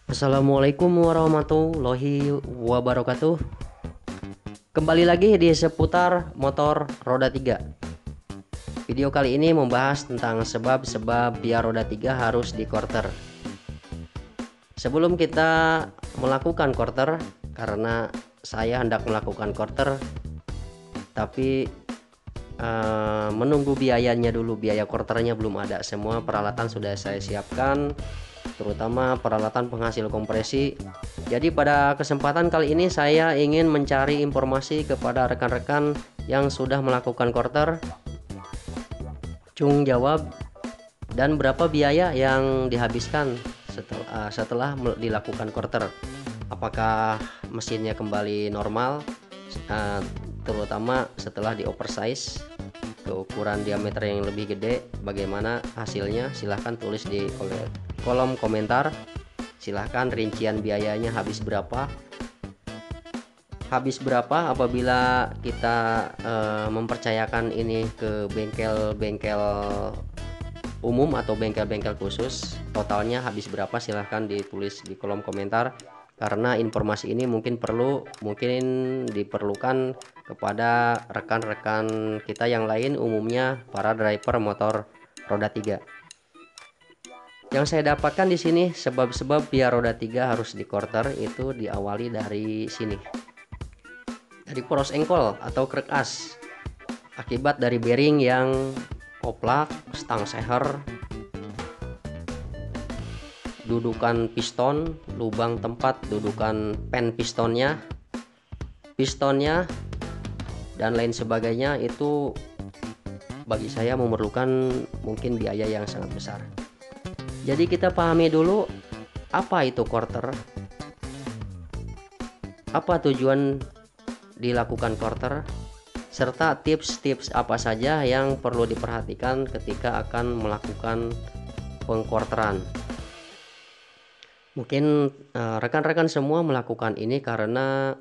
Assalamualaikum warahmatullahi wabarakatuh. Kembali lagi di seputar motor roda 3. Video kali ini membahas tentang sebab-sebab biar roda 3 harus di quarter. Sebelum kita melakukan quarter, karena saya hendak melakukan quarter tapi menunggu biayanya dulu, biaya quarternya belum ada. Semua peralatan sudah saya siapkan, terutama peralatan penghasil kompresi. Jadi pada kesempatan kali ini saya ingin mencari informasi kepada rekan-rekan yang sudah melakukan quarter, cung jawab, dan berapa biaya yang dihabiskan setelah dilakukan quarter. Apakah mesinnya kembali normal, terutama setelah di oversize ke ukuran diameter yang lebih gede. Bagaimana hasilnya? Silahkan tulis di kolom komentar. Silahkan rincian biayanya habis berapa apabila kita mempercayakan ini ke bengkel-bengkel umum atau bengkel-bengkel khusus. Totalnya habis berapa, silahkan ditulis di kolom komentar, karena informasi ini mungkin diperlukan kepada rekan-rekan kita yang lain, umumnya para driver motor roda 3. Yang saya dapatkan di sini sebab-sebab biar roda 3 harus di quarter itu diawali dari sini. Dari poros engkol atau krek as, akibat dari bearing yang oplak, stang seher, dudukan piston, lubang tempat dudukan pen pistonnya, dan lain sebagainya. Itu bagi saya memerlukan mungkin biaya yang sangat besar. Jadi kita pahami dulu apa itu quarter, apa tujuan dilakukan quarter, serta tips-tips apa saja yang perlu diperhatikan ketika akan melakukan pengquarteran. Mungkin rekan-rekan semua melakukan ini karena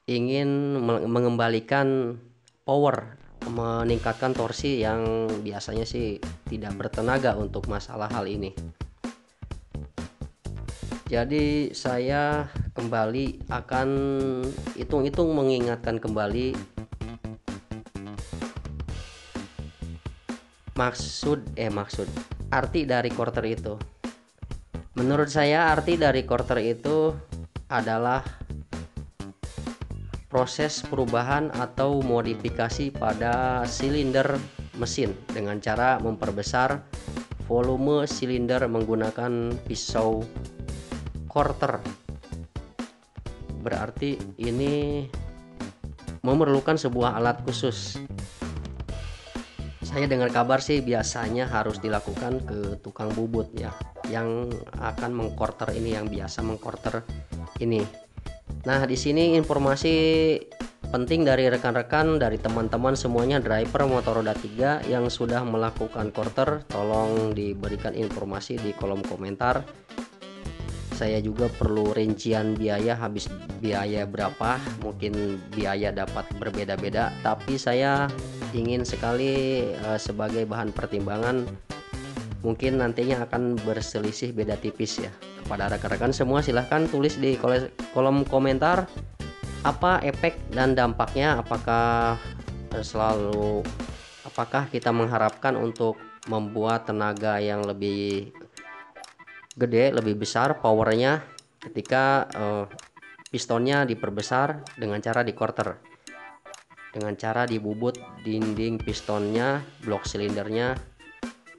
ingin mengembalikan power, meningkatkan torsi yang biasanya sih tidak bertenaga untuk masalah hal ini. Jadi saya kembali akan hitung-hitung, mengingatkan kembali maksud arti dari quarter itu. Menurut saya arti dari quarter itu adalah proses perubahan atau modifikasi pada silinder mesin dengan cara memperbesar volume silinder menggunakan pisau quarter. Berarti ini memerlukan sebuah alat khusus. Saya dengar kabar sih biasanya harus dilakukan ke tukang bubut ya, yang akan mengquarter ini, yang biasa mengquarter ini. Nah, di sini informasi penting dari rekan-rekan, dari teman-teman semuanya driver motor roda 3 yang sudah melakukan quarter, tolong diberikan informasi di kolom komentar. Saya juga perlu rincian biaya, habis biaya berapa. Mungkin biaya dapat berbeda-beda, tapi saya ingin sekali sebagai bahan pertimbangan. Mungkin nantinya akan berselisih beda tipis ya. Kepada rekan-rekan semua silahkan tulis di kolom komentar apa efek dan dampaknya. Apakah kita mengharapkan untuk membuat tenaga yang lebih gede, lebih besar powernya ketika pistonnya diperbesar dengan cara di quarter, dengan cara dibubut dinding pistonnya, blok silindernya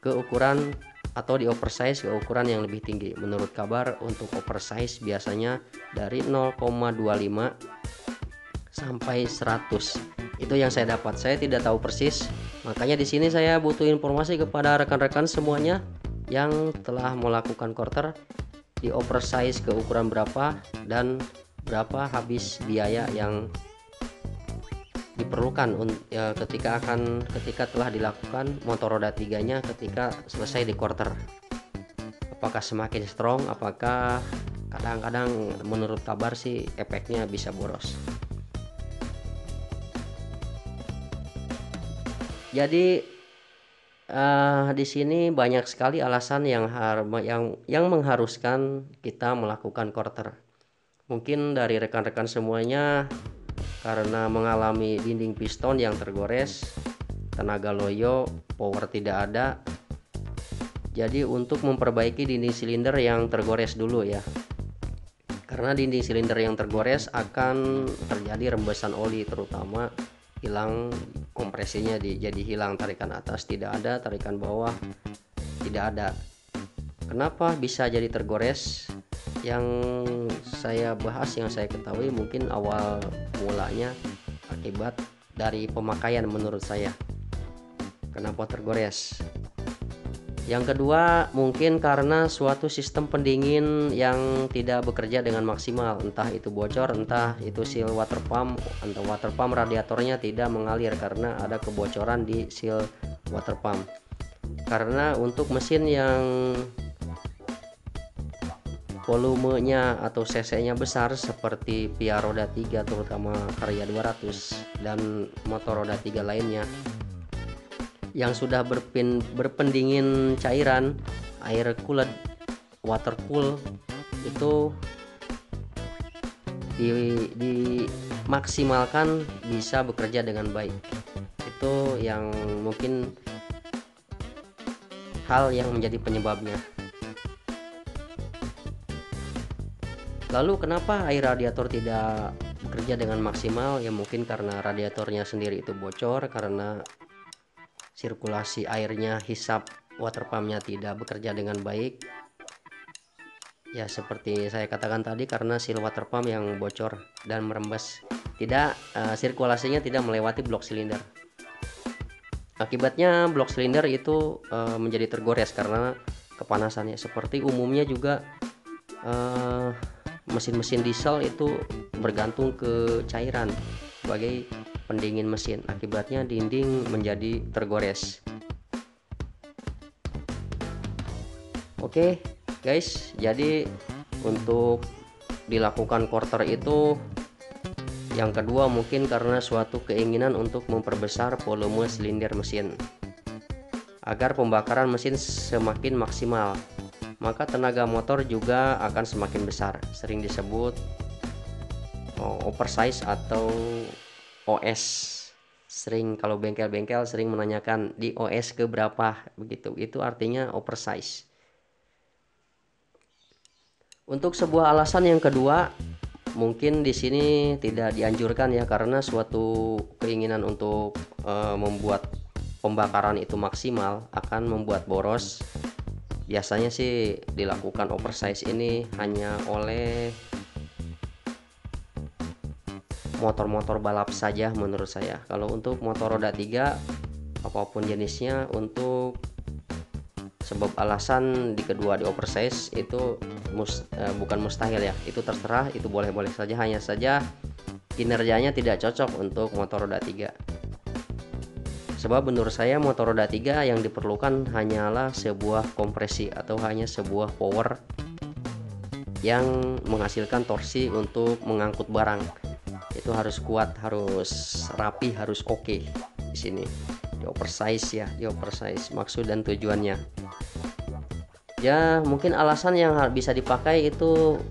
ke ukuran atau di oversize ke ukuran yang lebih tinggi. Menurut kabar untuk oversize biasanya dari 0,25 sampai 100. Itu yang saya dapat. Saya tidak tahu persis. Makanya di sini saya butuh informasi kepada rekan-rekan semuanya yang telah melakukan quarter, di oversize ke ukuran berapa dan berapa habis biaya yang diperlukan ketika telah dilakukan motor roda 3-nya ketika selesai di quarter. Apakah semakin strong, apakah kadang-kadang menurut kabar sih efeknya bisa boros. Jadi Di sini banyak sekali alasan yang mengharuskan kita melakukan quarter. Mungkin dari rekan-rekan semuanya karena mengalami dinding piston yang tergores, tenaga loyo, power tidak ada. Jadi untuk memperbaiki dinding silinder yang tergores dulu ya. Karena dinding silinder yang tergores akan terjadi rembesan oli, terutama hilang kompresinya, jadi hilang tarikan atas tidak ada, tarikan bawah tidak ada. Kenapa bisa jadi tergores? Yang saya bahas, yang saya ketahui mungkin awal mulanya akibat dari pemakaian menurut saya. Kenapa tergores? Yang kedua mungkin karena suatu sistem pendingin yang tidak bekerja dengan maksimal, entah itu bocor, entah itu seal water pump, entah water pump radiatornya tidak mengalir karena ada kebocoran di seal water pump. Karena untuk mesin yang volumenya atau cc-nya besar seperti Pia roda 3 terutama Karya 200 dan motor roda 3 lainnya yang sudah berpendingin cairan air cooled water cool itu dimaksimalkan bisa bekerja dengan baik. Itu yang mungkin hal yang menjadi penyebabnya. Lalu kenapa air radiator tidak bekerja dengan maksimal? Ya mungkin karena radiatornya sendiri itu bocor, karena sirkulasi airnya, hisap water pumpnya tidak bekerja dengan baik. Ya seperti saya katakan tadi, karena seal water pump yang bocor dan merembes, tidak sirkulasinya tidak melewati blok silinder. Akibatnya blok silinder itu menjadi tergores karena kepanasannya. Seperti umumnya juga mesin-mesin diesel itu bergantung ke cairan sebagai pendingin mesin, akibatnya dinding menjadi tergores. Oke guys, jadi untuk dilakukan quarter itu yang kedua mungkin karena suatu keinginan untuk memperbesar volume silinder mesin agar pembakaran mesin semakin maksimal, maka tenaga motor juga akan semakin besar. Sering disebut oversize atau OS. Sering kalau bengkel-bengkel sering menanyakan di OS ke berapa begitu. Itu artinya oversize. Untuk sebuah alasan yang kedua, mungkin di sini tidak dianjurkan ya, karena suatu keinginan untuk membuat pembakaran itu maksimal akan membuat boros. Biasanya sih dilakukan oversize ini hanya oleh motor-motor balap saja menurut saya. Kalau untuk motor roda 3 apapun jenisnya, untuk sebab alasan di kedua di oversize itu bukan mustahil ya, itu terserah, itu boleh-boleh saja, hanya saja kinerjanya tidak cocok untuk motor roda 3. Sebab menurut saya motor roda 3 yang diperlukan hanyalah sebuah kompresi atau hanya sebuah power yang menghasilkan torsi untuk mengangkut barang. Itu harus kuat, harus rapi, harus oke. Di sini di oversize ya, di oversize maksud dan tujuannya. Ya mungkin alasan yang bisa dipakai itu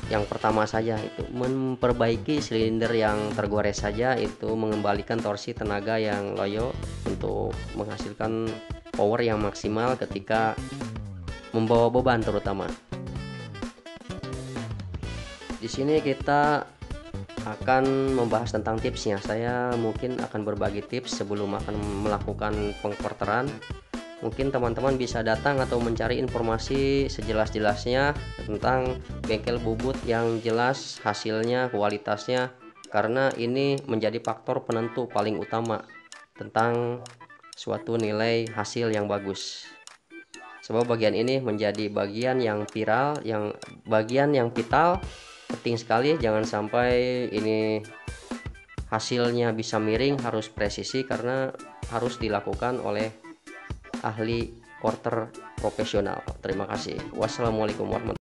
yang pertama saja, itu memperbaiki silinder yang tergores saja, itu mengembalikan torsi tenaga yang loyo untuk menghasilkan power yang maksimal ketika membawa beban terutama. Di sini kita akan membahas tentang tipsnya. Saya mungkin akan berbagi tips sebelum akan melakukan pengporteran. Mungkin teman-teman bisa datang atau mencari informasi sejelas-jelasnya tentang bengkel bubut yang jelas hasilnya, kualitasnya, karena ini menjadi faktor penentu paling utama tentang suatu nilai hasil yang bagus. Sebab bagian ini menjadi bagian yang vital, yang vital, penting sekali. Jangan sampai ini hasilnya bisa miring, harus presisi karena harus dilakukan oleh ahli quarter profesional. Terima kasih. Wassalamualaikum warahmatullahi wabarakatuh.